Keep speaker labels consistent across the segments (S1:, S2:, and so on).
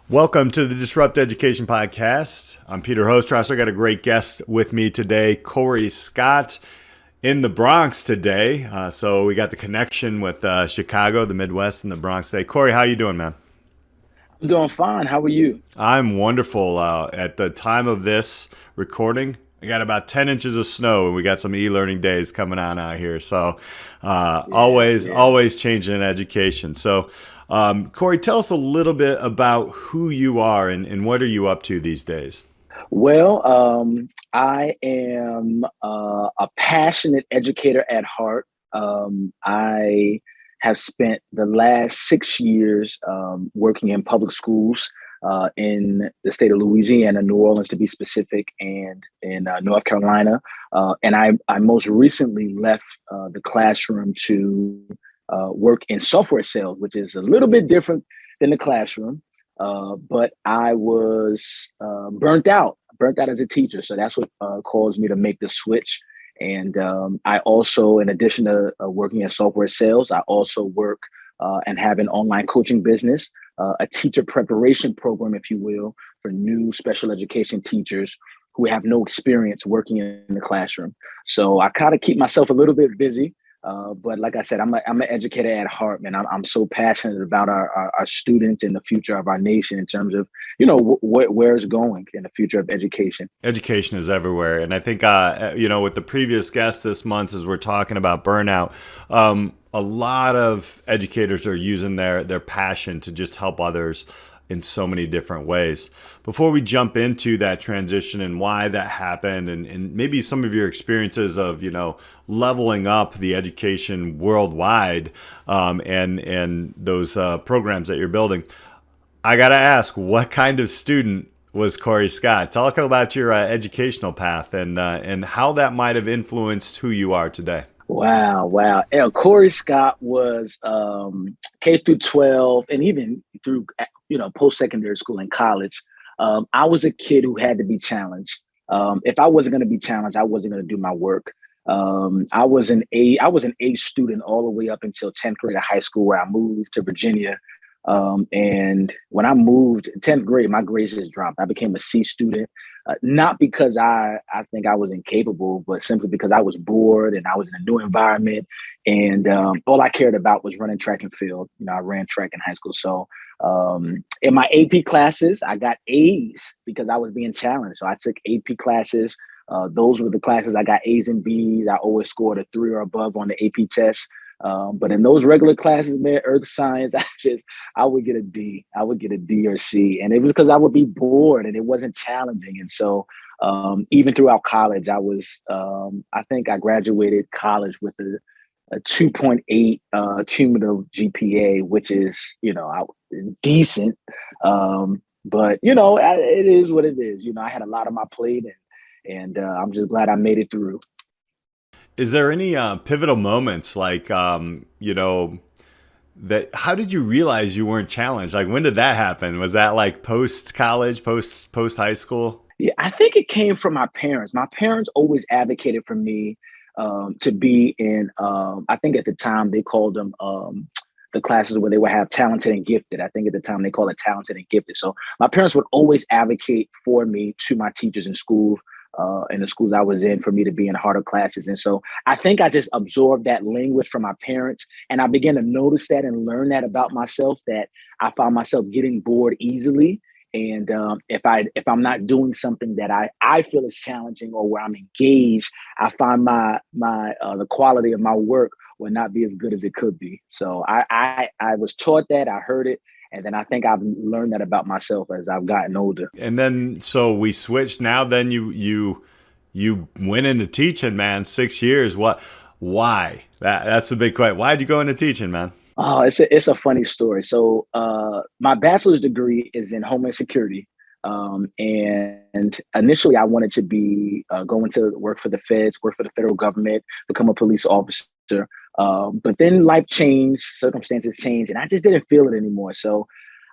S1: Welcome to the Disrupt Education Podcast. I'm Peter Hostros. I got a great guest with me today, Corey Scott, in the Bronx today. So we got the connection with Chicago, the Midwest, and the Bronx today. Corey, how you doing, man?
S2: I'm doing fine. How are you?
S1: I'm wonderful. At the time of this recording, I got about 10 inches of snow, and we got some e-learning days coming on out here. So
S2: Yeah.
S1: always changing in education. So Corey, tell us a little bit about who you are and what are you up to these days?
S2: I am a passionate educator at heart. I have spent the last 6 years working in public schools in the state of Louisiana, New Orleans to be specific, and in North Carolina. And I most recently left the classroom to work in software sales, which is a little bit different than the classroom. But I was burnt out as a teacher. So that's what caused me to make the switch. And I also, in addition to working in software sales, I also work and have an online coaching business, a teacher preparation program, if you will, for new special education teachers who have no experience working in the classroom. So I kind of keep myself a little bit busy. But like I said, I'm an educator at heart, man. I'm so passionate about our students and the future of our nation in terms of, where it's going in the future of education.
S1: Education is everywhere. And I think, with the previous guest this month, as we're talking about burnout, a lot of educators are using their passion to just help others in so many different ways. Before we jump into that transition and why that happened and maybe some of your experiences of, leveling up the education worldwide and those programs that you're building, I got to ask, what kind of student was Corey Scott? Talk about your educational path and how that might have influenced who you are today.
S2: Wow. Corey Scott was K through 12 and even through, post-secondary school and college. I was a kid who had to be challenged. If I wasn't going to be challenged, I wasn't going to do my work. I was an A student all the way up until 10th grade of high school, where I moved to Virginia. And when I moved 10th grade, my grades just dropped. I became a C student, not because I think I was incapable, but simply because I was bored and I was in a new environment. And all I cared about was running track and field. I ran track in high school. So in my AP classes, I got A's because I was being challenged. So I took AP classes. Those were the classes I got A's and B's. I always scored a 3 or above on the AP test. But in those regular classes, man, earth science, I would get a D. I would get a D or C. And it was because I would be bored and it wasn't challenging. And so even throughout college, I think I graduated college with a 2.8 cumulative GPA, which is, decent. But, it is what it is. I had a lot on my plate, and I'm just glad I made it through.
S1: Is there any pivotal moments that how did you realize you weren't challenged? Like, when did that happen? Was that like post college, post high school?
S2: Yeah, I think it came from my parents. My parents always advocated for me to be in, I think at the time they called them the classes where they would have talented and gifted. I think at the time they called it talented and gifted. So my parents would always advocate for me to my teachers in school, in the schools I was in, for me to be in harder classes. And so I think I just absorbed that language from my parents. And I began to notice that and learn that about myself, that I found myself getting bored easily. And if I'm not doing something that I feel is challenging or where I'm engaged, I find my the quality of my work will not be as good as it could be. So I was taught that, I heard it, and then I think I've learned that about myself as I've gotten older.
S1: And then so we switched. Now then you went into teaching, man. 6 years. What? Why? That's the big question. Why'd you go into teaching, man?
S2: Oh, it's a funny story. So my bachelor's degree is in Homeland Security. And initially I wanted to be going to work for the feds, work for the federal government, become a police officer. But then life changed, circumstances changed, and I just didn't feel it anymore. So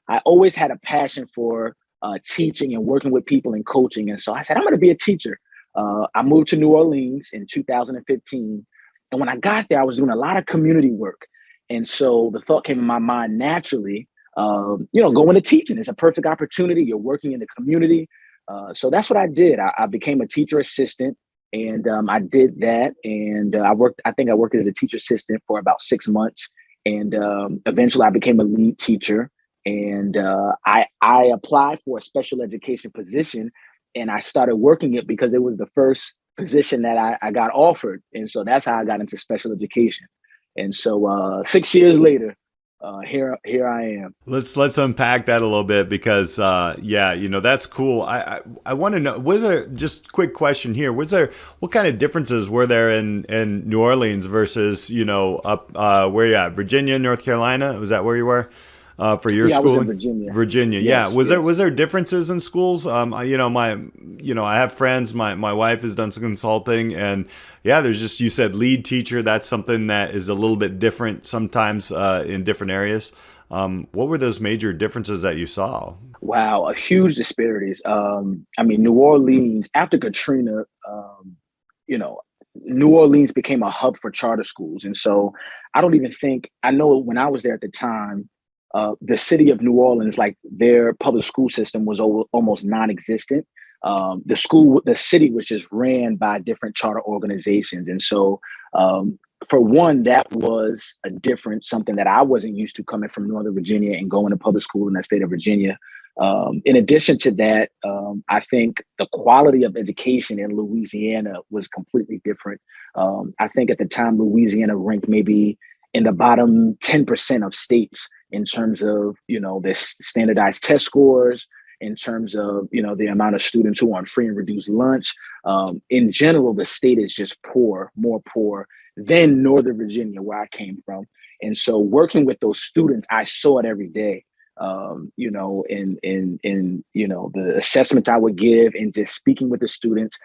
S2: I always had a passion for teaching and working with people and coaching. And so I said, I'm going to be a teacher. I moved to New Orleans in 2015. And when I got there, I was doing a lot of community work. And so the thought came in my mind naturally, go into teaching. It's a perfect opportunity. You're working in the community. So that's what I did. I became a teacher assistant, and I did that. And I think I worked as a teacher assistant for about 6 months. And eventually I became a lead teacher. And I applied for a special education position, and I started working it because it was the first position that I got offered. And so that's how I got into special education. And so 6 years later, here I am.
S1: Let's unpack that a little bit because that's cool. I want to know, was there, just quick question here, what kind of differences were there in New Orleans versus up where you at, Virginia, North Carolina? Was that where you were for your schooling?
S2: I was in Virginia.
S1: Virginia,
S2: yes,
S1: yeah. Was there differences in schools? I have friends. My wife has done some consulting, and yeah, there's just, you said lead teacher. That's something that is a little bit different sometimes in different areas. What were those major differences that you saw?
S2: Wow, a huge disparities. New Orleans after Katrina, New Orleans became a hub for charter schools, and so I know when I was there at the time. The city of New Orleans, like their public school system was almost non-existent. The city was just ran by different charter organizations. And so for one, that was a difference, something that I wasn't used to coming from Northern Virginia and going to public school in the state of Virginia. In addition to that, I think the quality of education in Louisiana was completely different. I think at the time, Louisiana ranked maybe in the bottom 10% of states in terms of, the standardized test scores, in terms of, the amount of students who are on free and reduced lunch. In general, the state is just more poor than Northern Virginia, where I came from. And so working with those students, I saw it every day. The assessments I would give and just speaking with the students,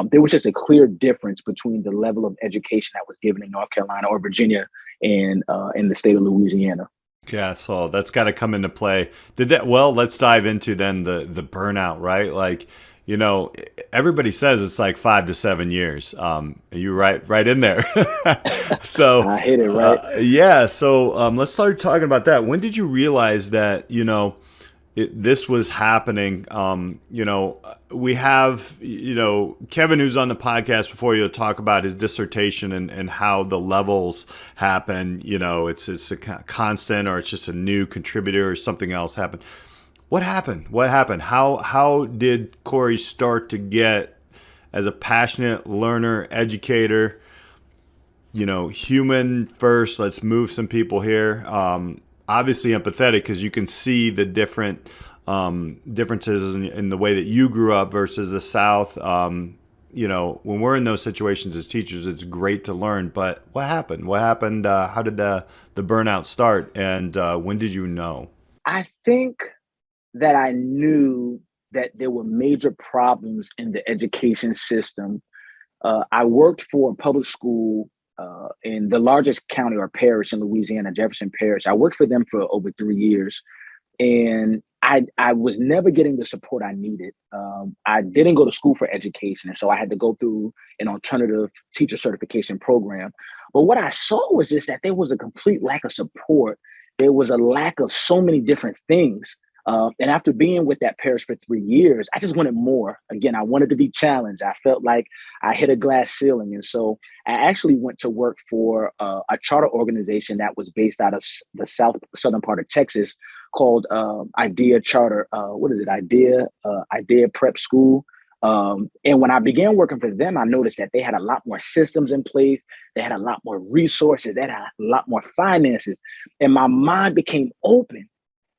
S2: there was just a clear difference between the level of education that was given in North Carolina or Virginia and in the state of Louisiana.
S1: Yeah, so that's got to come into play. Let's dive into then the burnout, right? Like, everybody says it's like 5 to 7 years. You're right in there. So
S2: I hit it right.
S1: So let's start talking about that. When did you realize that this was happening? We have Kevin, who's on the podcast before, you'll talk about his dissertation and how the levels happen. It's a constant, or it's just a new contributor, or something else happened. What happened? How did Corey start to get, as a passionate learner, educator, human first, let's move some people here. Obviously empathetic, because you can see the differences in the way that you grew up versus the South. When we're in those situations as teachers, it's great to learn. But what happened? How did the burnout start? And when did you know?
S2: I think that I knew that there were major problems in the education system. I worked for a public school in the largest county or parish in Louisiana, Jefferson Parish. I worked for them for over 3 years, and I was never getting the support I needed. I didn't go to school for education, and so I had to go through an alternative teacher certification program. But what I saw was just that there was a complete lack of support. There was a lack of so many different things. And after being with that parish for 3 years, I just wanted more. Again, I wanted to be challenged. I felt like I hit a glass ceiling. And so I actually went to work for a charter organization that was based out of the southern part of Texas called IDEA Charter. IDEA Prep School. And when I began working for them, I noticed that they had a lot more systems in place. They had a lot more resources. They had a lot more finances. And my mind became open.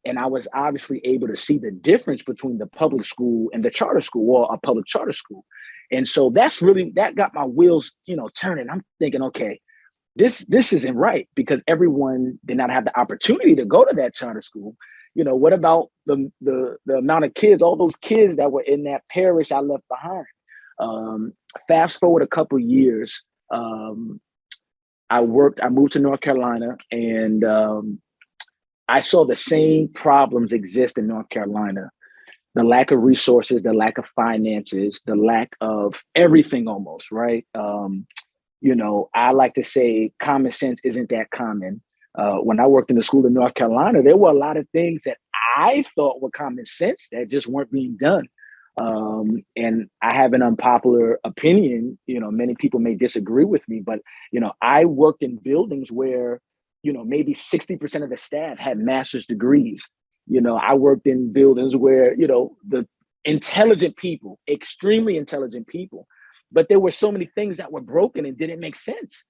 S2: And I was obviously able to see the difference between the public school and the charter school, or a public charter school. And so that got my wheels, turning. I'm thinking, okay, this isn't right, because everyone did not have the opportunity to go to that charter school. What about the amount of kids, all those kids that were in that parish I left behind? Fast forward a couple years, I moved to North Carolina, and I saw the same problems exist in North Carolina. The lack of resources, the lack of finances, the lack of everything almost, right? I like to say common sense isn't that common. When I worked in the school in North Carolina, there were a lot of things that I thought were common sense that just weren't being done. And I have an unpopular opinion, many people may disagree with me, but, I worked in buildings where, maybe 60% of the staff had master's degrees. I worked in buildings where, the intelligent people, extremely intelligent people, but there were so many things that were broken and didn't make sense.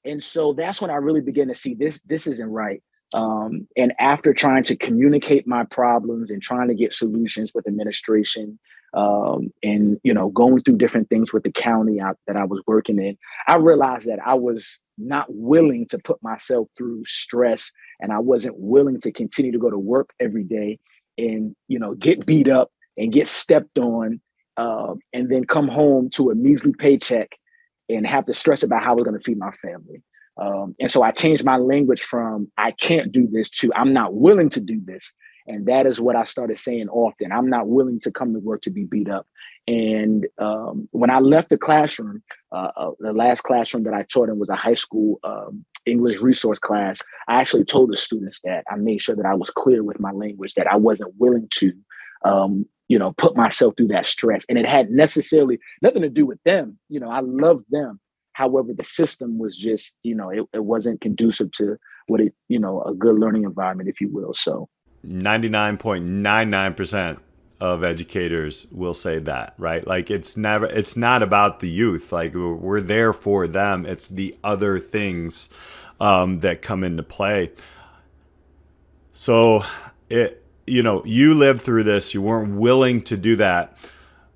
S2: And so that's when I really began to see this isn't right. And after trying to communicate my problems and trying to get solutions with administration, and going through different things with the county that I was working in, I realized that I was not willing to put myself through stress, and I wasn't willing to continue to go to work every day and get beat up and get stepped on, and then come home to a measly paycheck and have to stress about how we're going to feed my family. And so I changed my language from I can't do this to I'm not willing to do this. And that is what I started saying often. I'm not willing to come to work to be beat up. And when I left the classroom, the last classroom that I taught in was a high school English resource class. I actually told the students that I made sure that I was clear with my language, that I wasn't willing to put myself through that stress. And it had necessarily nothing to do with them. I loved them. However, the system was just, it wasn't conducive to what a good learning environment, if you will. So
S1: 99.99% of educators will say that, right? Like it's not about the youth. Like we're there for them. It's the other things that come into play. So you lived through this. You weren't willing to do that.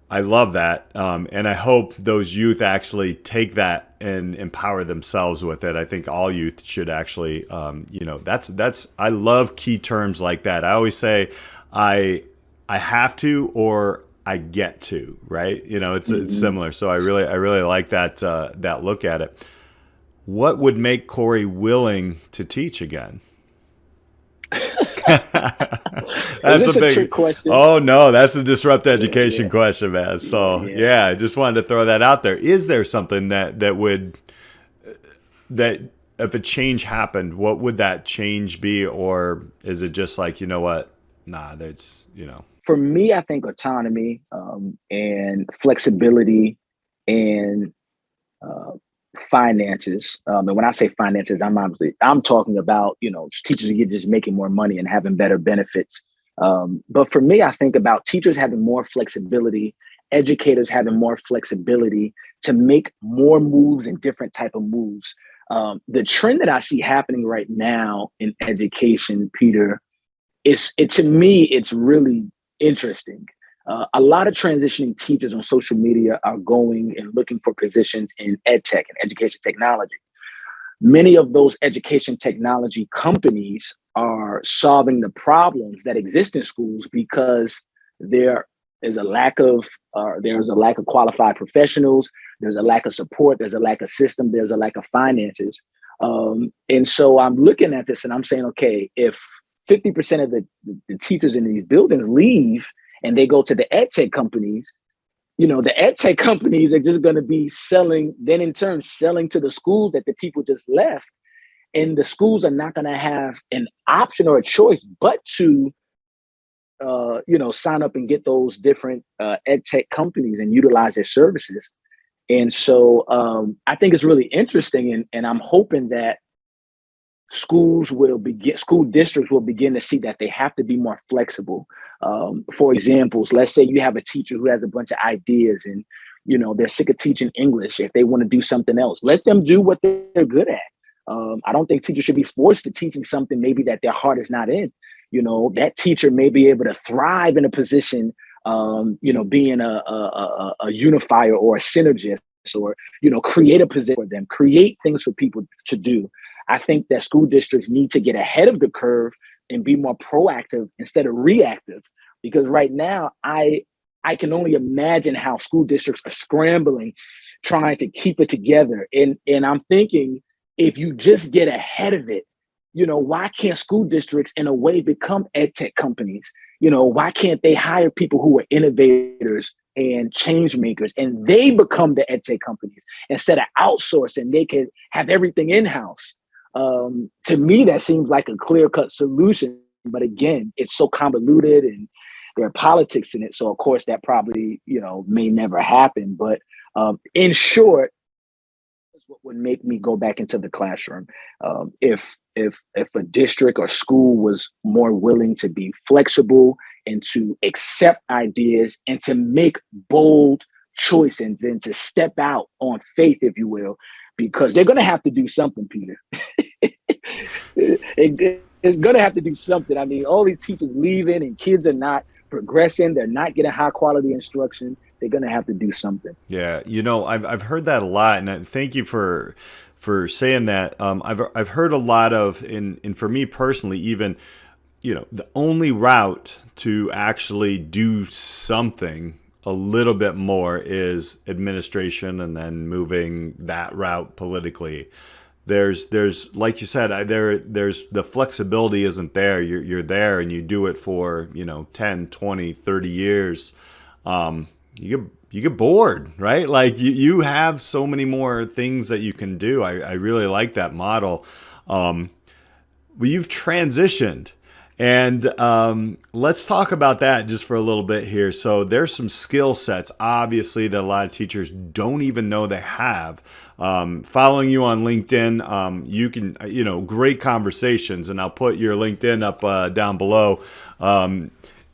S1: I love that. And I hope those youth actually take that and empower themselves with it. I think all youth should actually, I love key terms like that. I always say I have to, or I get to, right? It's similar. So I really like that look at it. What would make Corey willing to teach again?
S2: That's a big trick question.
S1: Oh no, that's a disrupt education question, man. So yeah, I just wanted to throw that out there. Is there something that if a change happened, what would that change be? Or is it just like, that's.
S2: For me, I think autonomy and flexibility and finances. And when I say finances, I'm talking about, teachers just making more money and having better benefits. But for me, I think about teachers having more flexibility, educators having more flexibility to make more moves and different type of moves. The trend that I see happening right now in education, Peter, to me, it's really interesting. A lot of transitioning teachers on social media are going and looking for positions in ed tech and education technology. Many of those education technology companies are solving the problems that exist in schools because there is a lack of qualified professionals. There's a lack of support. There's a lack of system. There's a lack of finances. And so I'm looking at this and I'm saying, okay, if 50% of the teachers in these buildings leave and they go to the ed tech companies, the ed tech companies are just going to be selling to the schools that the people just left. And the schools are not going to have an option or a choice but to, sign up and get those different ed tech companies and utilize their services. And so I think it's really interesting. And I'm hoping that school districts will begin to see that they have to be more flexible. For examples, let's say you have a teacher who has a bunch of ideas and, they're sick of teaching English. If they want to do something else, let them do what they're good at. I don't think teachers should be forced to teaching something maybe that their heart is not in. That teacher may be able to thrive in a position, being a unifier or a synergist, or, create a position for them, create things for people to do. I think that school districts need to get ahead of the curve and be more proactive instead of reactive, because right now I can only imagine how school districts are scrambling, trying to keep it together. And I'm thinking, if you just get ahead of it, why can't school districts in a way become ed tech companies? Why can't they hire people who are innovators and change makers and they become the ed tech companies instead of outsourcing? They can have everything in-house. To me, that seems like a clear-cut solution. But again, it's so convoluted and there are politics in it. So of course that probably, may never happen. But in short, that's what would make me go back into the classroom. If a district or school was more willing to be flexible and to accept ideas and to make bold choices and to step out on faith, if you will, because they're going to have to do something, Peter. It's going to have to do something. I mean, all these teachers leaving and kids are not progressing. They're not getting high quality instruction. They're going to have to do something.
S1: Yeah, I've heard that a lot, and thank you for saying that. I've heard a lot of, and for me personally, even the only route to actually do something a little bit more is administration, and then moving that route politically. There's like you said, there's the flexibility isn't there. You're there and you do it for 10, 20, 30 years. You get bored, right? Like you have so many more things that you can do. I really like that model. Well, you've transitioned, and let's talk about that just for a little bit here. So there's some skill sets, obviously, that a lot of teachers don't even know they have. Following you on LinkedIn, you can, great conversations, and I'll put your LinkedIn up down below.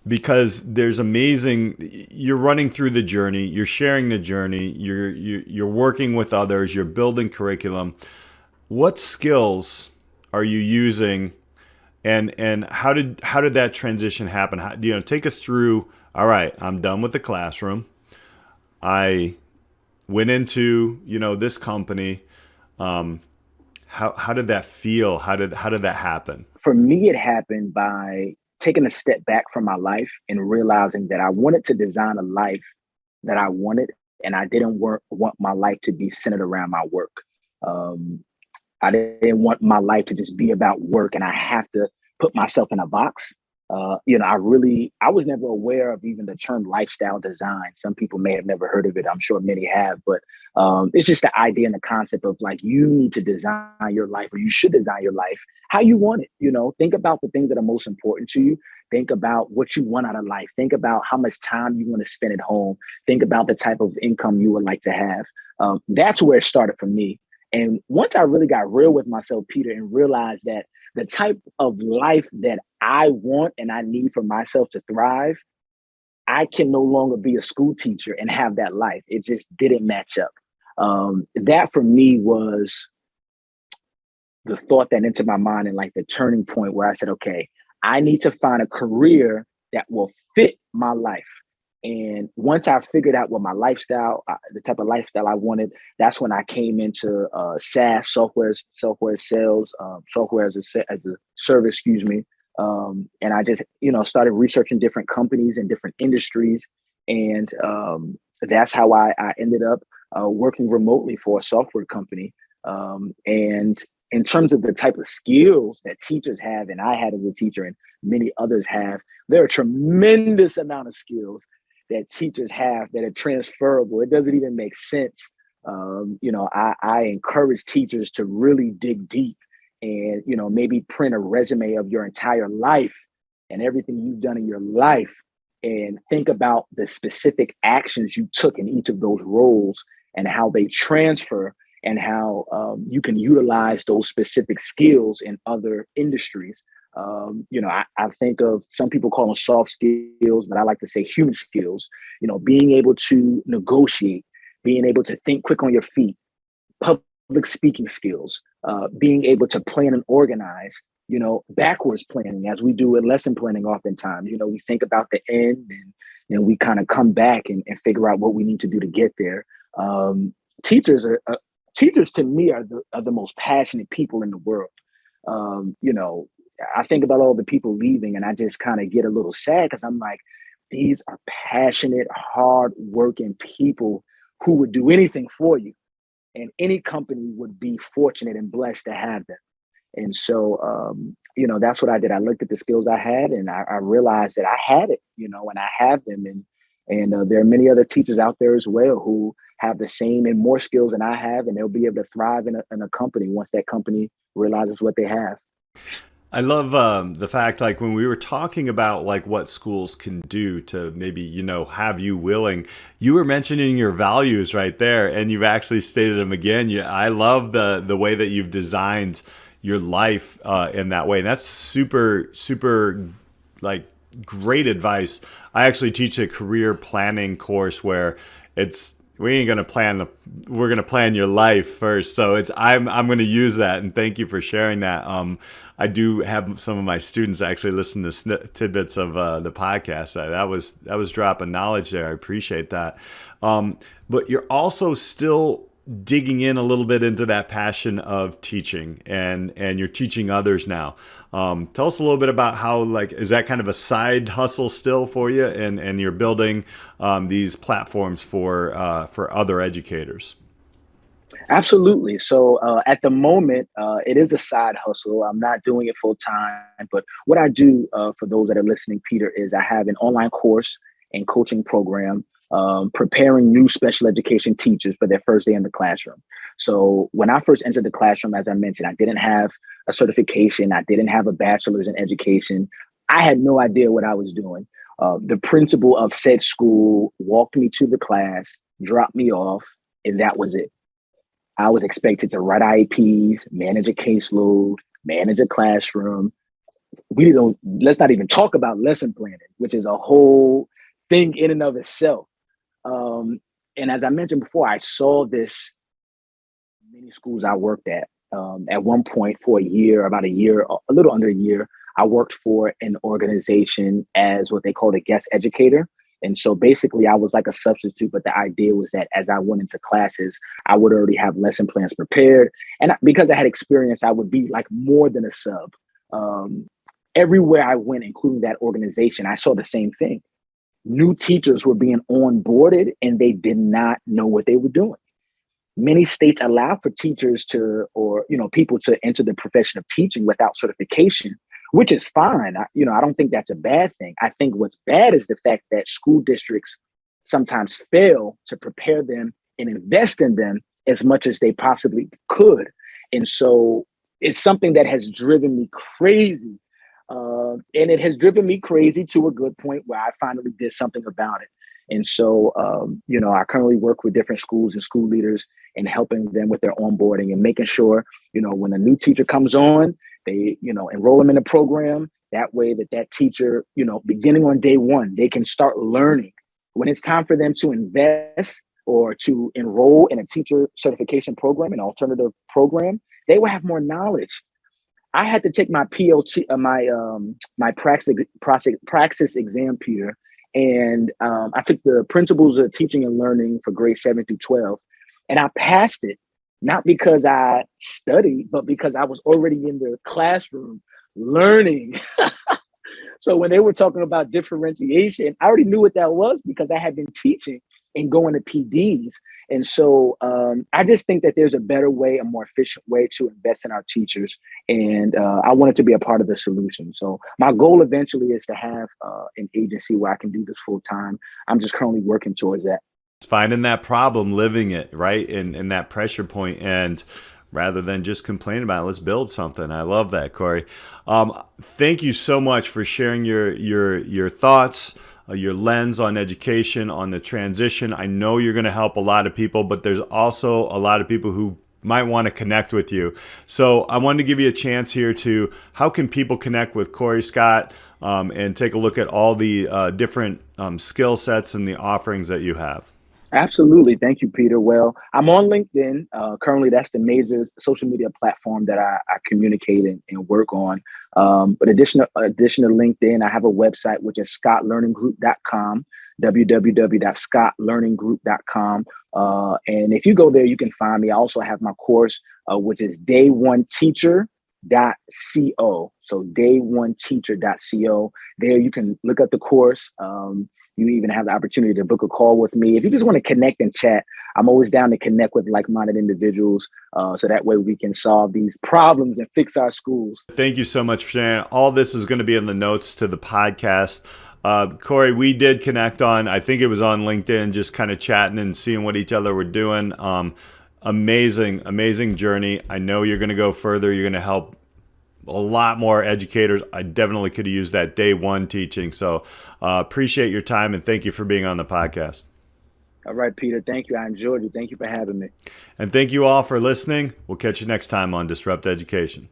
S1: Because there's amazing, you're running through the journey, you're sharing the journey, you're working with others, you're building curriculum. What skills are you using, and how did that transition happen? Take us through. All right, I'm done with the classroom. I went into this company. How did that feel? How did that happen?
S2: For me, it happened by taking a step back from my life and realizing that I wanted to design a life that I wanted, and I didn't want my life to be centered around my work. I didn't want my life to just be about work, and I have to put myself in a box. I was never aware of even the term lifestyle design. Some people may have never heard of it. I'm sure many have, but it's just the idea and the concept of like, you need to design your life, or you should design your life how you want it. Think about the things that are most important to you. Think about what you want out of life. Think about how much time you want to spend at home. Think about the type of income you would like to have. That's where it started for me. And once I really got real with myself, Peter, and realized that the type of life that I want and I need for myself to thrive, I can no longer be a school teacher and have that life. It just didn't match up. That for me was the thought that entered my mind, and like the turning point where I said, okay, I need to find a career that will fit my life. And once I figured out what my lifestyle, the type of lifestyle I wanted, that's when I came into SaaS, software sales, software as a service, excuse me. And I just, started researching different companies and different industries. And that's how I ended up working remotely for a software company. And in terms of the type of skills that teachers have, and I had as a teacher and many others have, there are a tremendous amount of skills that teachers have that are transferable. It doesn't even make sense. I encourage teachers to really dig deep and, maybe print a resume of your entire life and everything you've done in your life, and think about the specific actions you took in each of those roles and how they transfer, and how you can utilize those specific skills in other industries. I think of, some people call them soft skills, but I like to say human skills, being able to negotiate, being able to think quick on your feet, public speaking skills, being able to plan and organize, backwards planning, as we do in lesson planning oftentimes. We think about the end, and we kind of come back and figure out what we need to do to get there. Teachers to me are the most passionate people in the world. I think about all the people leaving, and I just kind of get a little sad, because I'm like, these are passionate, hard-working people who would do anything for you, and any company would be fortunate and blessed to have them. And so, that's what I did. I looked at the skills I had, and I realized that I had it, and I have them. And And there are many other teachers out there as well who have the same and more skills than I have, and they'll be able to thrive in a company once that company realizes what they have.
S1: I love the fact, like when we were talking about like what schools can do to maybe, have you willing, you were mentioning your values right there, and you've actually stated them again. I love the way that you've designed your life in that way. And that's super, super like great advice. I actually teach a career planning course where we ain't gonna we're gonna plan your life first. So I'm gonna use that, and thank you for sharing that. I do have some of my students actually listen to tidbits of the podcast. That was dropping knowledge there. I appreciate that. But you're also still digging in a little bit into that passion of teaching, and you're teaching others now. Tell us a little bit about how, like, is that kind of a side hustle still for you, and you're building these platforms for other educators?
S2: Absolutely. So at the moment, it is a side hustle. I'm not doing it full time, but what I do for those that are listening, Peter, is I have an online course and coaching program preparing new special education teachers for their first day in the classroom. So when I first entered the classroom, as I mentioned, I didn't have a certification. I didn't have a bachelor's in education. I had no idea what I was doing. The principal of said school walked me to the class, dropped me off, and that was it. I was expected to write IEPs, manage a caseload, manage a classroom. Let's not even talk about lesson planning, which is a whole thing in and of itself. And as I mentioned before, I saw this in many schools I worked at. At one point for about a year, a little under a year, I worked for an organization as what they called a guest educator. And so basically I was like a substitute, but the idea was that as I went into classes, I would already have lesson plans prepared. And because I had experience, I would be like more than a sub. Everywhere I went, including that organization, I saw the same thing. New teachers were being onboarded and they did not know what they were doing. Many states allow for teachers people to enter the profession of teaching without certification, which is fine. I don't think that's a bad thing. I think what's bad is the fact that school districts sometimes fail to prepare them and invest in them as much as they possibly could. And so it's something that has driven me crazy. And it has driven me crazy to a good point where I finally did something about it. And so, I currently work with different schools and school leaders and helping them with their onboarding and making sure, when a new teacher comes on, they, enroll them in the program. That way that teacher, beginning on day one, they can start learning. When it's time for them to invest or to enroll in a teacher certification program, an alternative program, they will have more knowledge. I had to take my POT, my praxis exam, Peter, and I took the principles of teaching and learning for grades 7 through 12, and I passed it, not because I studied, but because I was already in the classroom learning. So when they were talking about differentiation, I already knew what that was because I had been teaching and going to PDs. And so I just think that there's a better way, a more efficient way to invest in our teachers. And I wanted to be a part of the solution. So my goal eventually is to have an agency where I can do this full time. I'm just currently working towards that.
S1: Finding that problem, living it, right? In that pressure point, and rather than just complain about it, let's build something. I love that, Corey. Thank you so much for sharing your thoughts, your lens on education, on the transition. I know you're going to help a lot of people, but there's also a lot of people who might want to connect with you. So I wanted to give you a chance here to, how can people connect with Corey Scott and take a look at all the different skill sets and the offerings that you have?
S2: Absolutely. Thank you, Peter. Well, I'm on LinkedIn. Currently, that's the major social media platform that I communicate and work on. But additional to LinkedIn, I have a website, which is scottlearninggroup.com, www.scottlearninggroup.com. And if you go there, you can find me. I also have my course, which is day1teacher.co. So day1teacher.co. There you can look up the course. You even have the opportunity to book a call with me. If you just want to connect and chat, I'm always down to connect with like-minded individuals. So that way we can solve these problems and fix our schools.
S1: Thank you so much for sharing. All this is going to be in the notes to the podcast. Corey, we did connect on, I think it was on LinkedIn, just kind of chatting and seeing what each other were doing. Amazing journey. I know you're going to go further. You're going to help a lot more educators. I definitely could have used that day one teaching. So appreciate your time and thank you for being on the podcast.
S2: All right, Peter. Thank you. I enjoyed it. Thank you for having me.
S1: And thank you all for listening. We'll catch you next time on Disrupt Education.